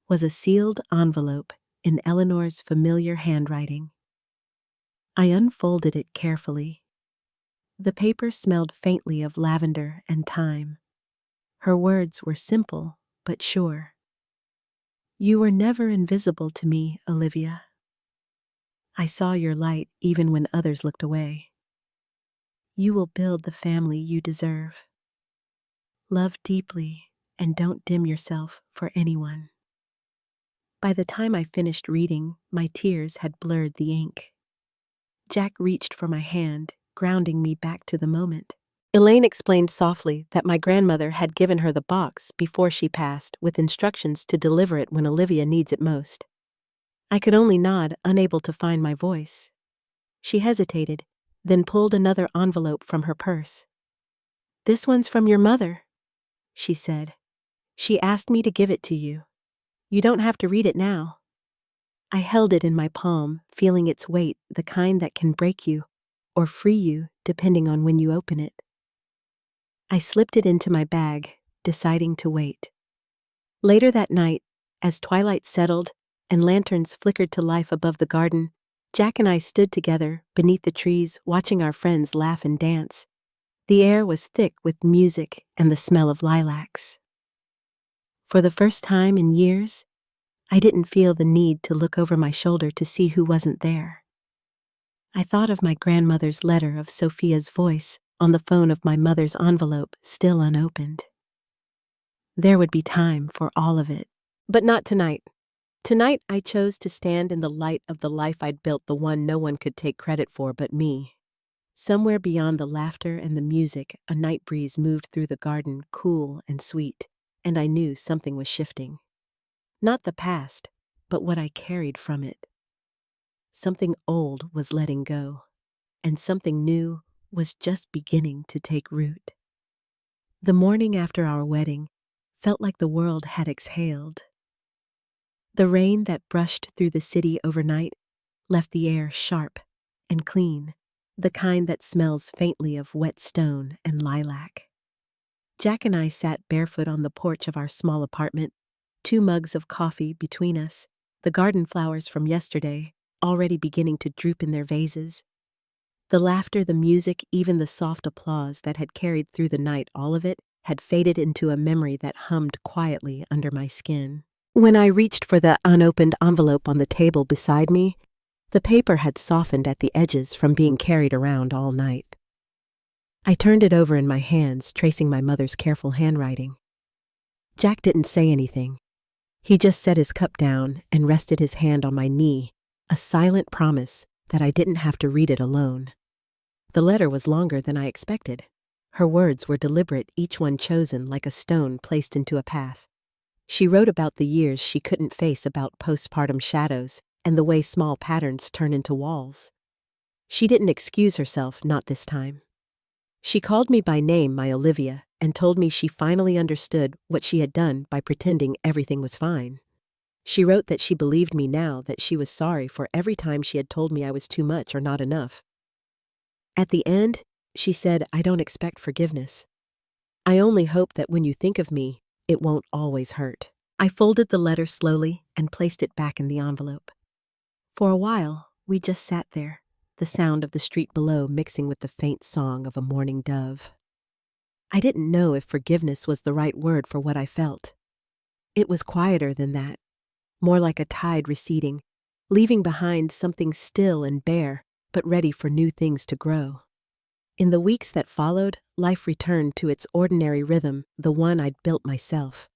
was a sealed envelope in Eleanor's familiar handwriting. I unfolded it carefully. The paper smelled faintly of lavender and thyme. Her words were simple but sure. "You were never invisible to me, Olivia. I saw your light even when others looked away. You will build the family you deserve. Love deeply and don't dim yourself for anyone." By the time I finished reading, my tears had blurred the ink. Jack reached for my hand, grounding me back to the moment. Elaine explained softly that my grandmother had given her the box before she passed, with instructions to deliver it when Olivia needs it most. I could only nod, unable to find my voice. She hesitated, then pulled another envelope from her purse. "This one's from your mother," she said. "She asked me to give it to you. You don't have to read it now." I held it in my palm, feeling its weight, the kind that can break you or free you depending on when you open it. I slipped it into my bag, deciding to wait. Later that night, as twilight settled and lanterns flickered to life above the garden, Jack and I stood together beneath the trees, watching our friends laugh and dance. The air was thick with music and the smell of lilacs. For the first time in years, I didn't feel the need to look over my shoulder to see who wasn't there. I thought of my grandmother's letter, of Sophia's voice on the phone, of my mother's envelope still unopened. There would be time for all of it. But not tonight. Tonight, I chose to stand in the light of the life I'd built, the one no one could take credit for but me. Somewhere beyond the laughter and the music, a night breeze moved through the garden, cool and sweet, and I knew something was shifting. Not the past, but what I carried from it. Something old was letting go, and something new was just beginning to take root. The morning after our wedding felt like the world had exhaled. The rain that brushed through the city overnight left the air sharp and clean, the kind that smells faintly of wet stone and lilac. Jack and I sat barefoot on the porch of our small apartment, 2 mugs of coffee between us, the garden flowers from yesterday already beginning to droop in their vases. The laughter, the music, even the soft applause that had carried through the night, all of it had faded into a memory that hummed quietly under my skin. When I reached for the unopened envelope on the table beside me, the paper had softened at the edges from being carried around all night. I turned it over in my hands, tracing my mother's careful handwriting. Jack didn't say anything. He just set his cup down and rested his hand on my knee, a silent promise that I didn't have to read it alone. The letter was longer than I expected. Her words were deliberate, each one chosen like a stone placed into a path. She wrote about the years she couldn't face, about postpartum shadows, and the way small patterns turn into walls. She didn't excuse herself, not this time. She called me by name, my Olivia, and told me she finally understood what she had done by pretending everything was fine. She wrote that she believed me now, that she was sorry for every time she had told me I was too much or not enough. At the end, she said, "I don't expect forgiveness. I only hope that when you think of me, it won't always hurt." I folded the letter slowly and placed it back in the envelope. For a while, we just sat there, the sound of the street below mixing with the faint song of a mourning dove. I didn't know if forgiveness was the right word for what I felt. It was quieter than that, more like a tide receding, leaving behind something still and bare, but ready for new things to grow. In the weeks that followed, life returned to its ordinary rhythm, the one I'd built myself.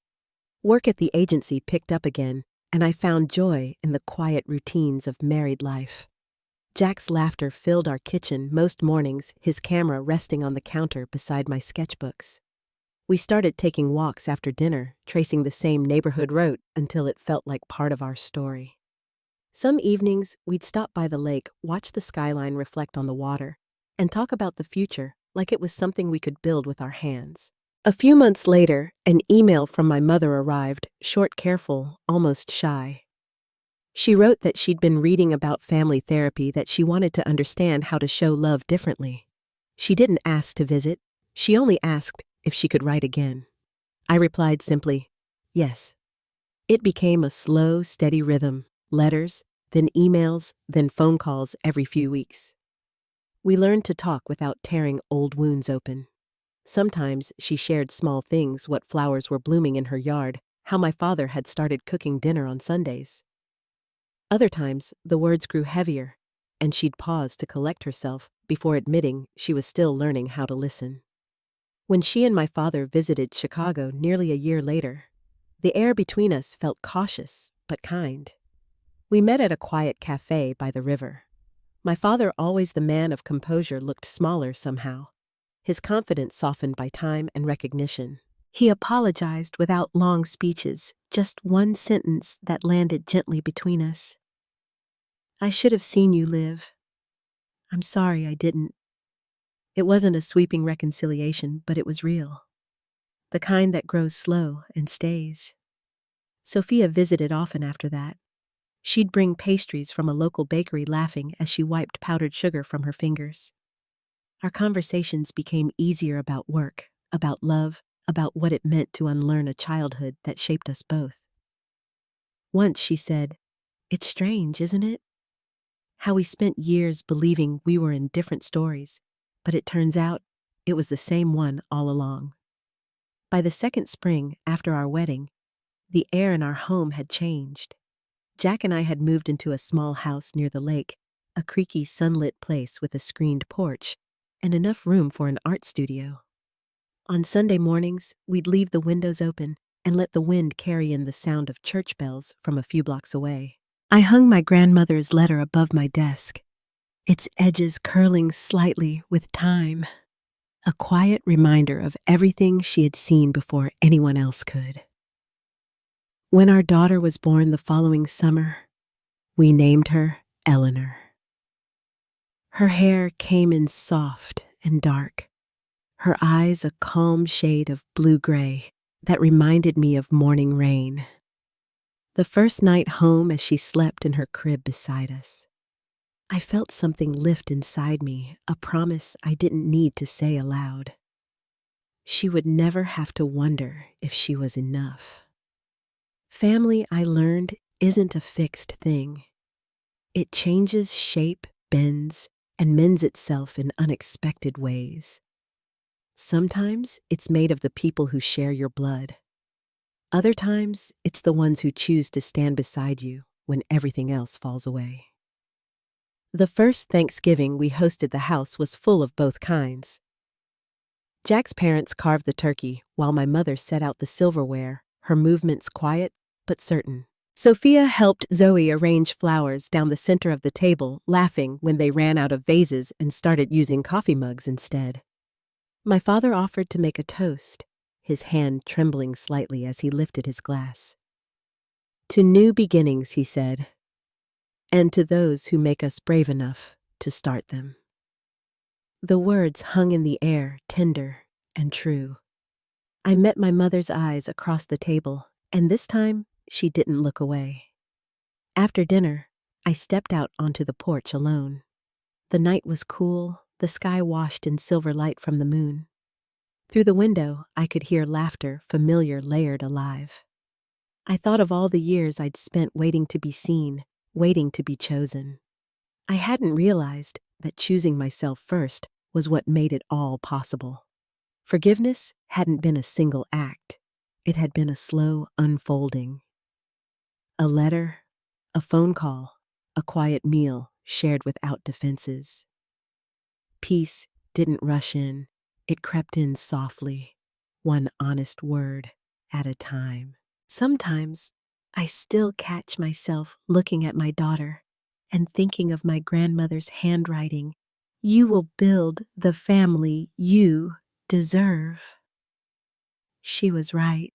Work at the agency picked up again, and I found joy in the quiet routines of married life. Jack's laughter filled our kitchen most mornings, his camera resting on the counter beside my sketchbooks. We started taking walks after dinner, tracing the same neighborhood route until it felt like part of our story. Some evenings, we'd stop by the lake, watch the skyline reflect on the water, and talk about the future like it was something we could build with our hands. A few months later, an email from my mother arrived, short, careful, almost shy. She wrote that she'd been reading about family therapy, that she wanted to understand how to show love differently. She didn't ask to visit, she only asked if she could write again. I replied simply, yes. It became a slow, steady rhythm, letters, then emails, then phone calls every few weeks. We learned to talk without tearing old wounds open. Sometimes she shared small things, what flowers were blooming in her yard, how my father had started cooking dinner on Sundays. Other times, the words grew heavier, and she'd pause to collect herself before admitting she was still learning how to listen. When she and my father visited Chicago nearly a year later, the air between us felt cautious but kind. We met at a quiet cafe by the river. My father, always the man of composure, looked smaller somehow, his confidence softened by time and recognition. He apologized without long speeches, just one sentence that landed gently between us. "I should have seen you live. I'm sorry I didn't." It wasn't a sweeping reconciliation, but it was real. The kind that grows slow and stays. Sophia visited often after that. She'd bring pastries from a local bakery, laughing as she wiped powdered sugar from her fingers. Our conversations became easier about work, about love, about what it meant to unlearn a childhood that shaped us both. Once she said, "It's strange, isn't it? How we spent years believing we were in different stories, but it turns out it was the same one all along." By the second spring after our wedding, the air in our home had changed. Jack and I had moved into a small house near the lake, a creaky, sunlit place with a screened porch and enough room for an art studio. On Sunday mornings, we'd leave the windows open and let the wind carry in the sound of church bells from a few blocks away. I hung my grandmother's letter above my desk, its edges curling slightly with time, a quiet reminder of everything she had seen before anyone else could. When our daughter was born the following summer, we named her Eleanor. Her hair came in soft and dark, her eyes a calm shade of blue-gray that reminded me of morning rain. The first night home, as she slept in her crib beside us, I felt something lift inside me, a promise I didn't need to say aloud. She would never have to wonder if she was enough. Family, I learned, isn't a fixed thing. It changes shape, bends, and mends itself in unexpected ways. Sometimes it's made of the people who share your blood. Other times, it's the ones who choose to stand beside you when everything else falls away. The first Thanksgiving we hosted the house was full of both kinds. Jack's parents carved the turkey while my mother set out the silverware, her movements quiet but certain. Sophia helped Zoe arrange flowers down the center of the table, laughing when they ran out of vases and started using coffee mugs instead. My father offered to make a toast, his hand trembling slightly as he lifted his glass. To new beginnings, he said, and to those who make us brave enough to start them. The words hung in the air, tender and true. I met my mother's eyes across the table, and this time she didn't look away. After dinner, I stepped out onto the porch alone. The night was cool, the sky washed in silver light from the moon. Through the window, I could hear laughter, familiar, layered, alive. I thought of all the years I'd spent waiting to be seen, waiting to be chosen. I hadn't realized that choosing myself first was what made it all possible. Forgiveness hadn't been a single act. It had been a slow unfolding. A letter, a phone call, a quiet meal shared without defenses. Peace didn't rush in. It crept in softly, one honest word at a time. Sometimes I still catch myself looking at my daughter and thinking of my grandmother's handwriting. You will build the family you deserve. She was right.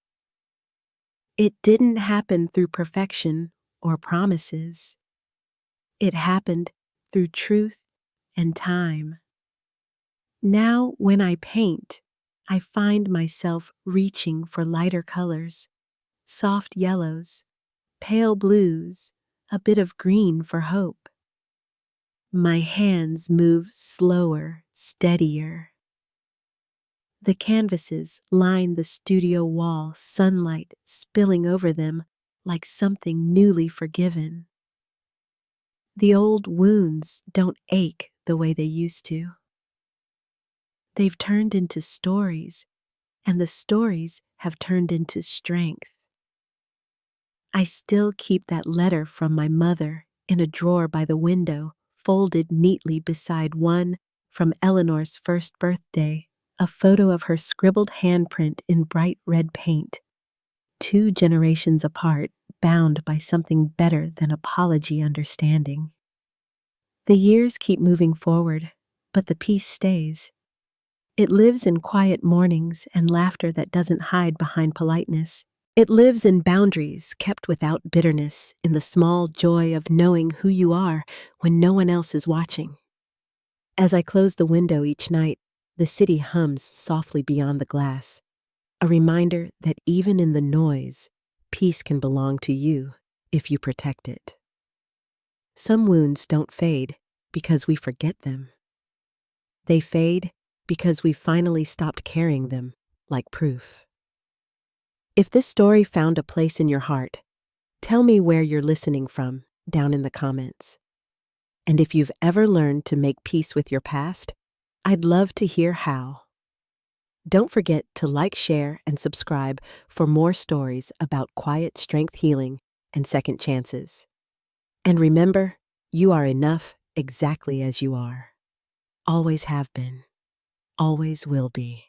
It didn't happen through perfection or promises. It happened through truth and time. Now, when I paint, I find myself reaching for lighter colors, soft yellows, pale blues, a bit of green for hope. My hands move slower, steadier. The canvases line the studio wall, sunlight spilling over them like something newly forgiven. The old wounds don't ache the way they used to. They've turned into stories, and the stories have turned into strength. I still keep that letter from my mother in a drawer by the window, folded neatly beside one from Eleanor's first birthday, a photo of her scribbled handprint in bright red paint. 2 generations apart, bound by something better than apology understanding. The years keep moving forward, but the peace stays. It lives in quiet mornings and laughter that doesn't hide behind politeness. It lives in boundaries kept without bitterness, in the small joy of knowing who you are when no one else is watching. As I close the window each night, the city hums softly beyond the glass, a reminder that even in the noise, peace can belong to you if you protect it. Some wounds don't fade because we forget them. They fade because we finally stopped carrying them like proof. If this story found a place in your heart, tell me where you're listening from down in the comments. And if you've ever learned to make peace with your past, I'd love to hear how. Don't forget to like, share, and subscribe for more stories about quiet strength healing and second chances. And remember, you are enough exactly as you are. Always have been. Always will be.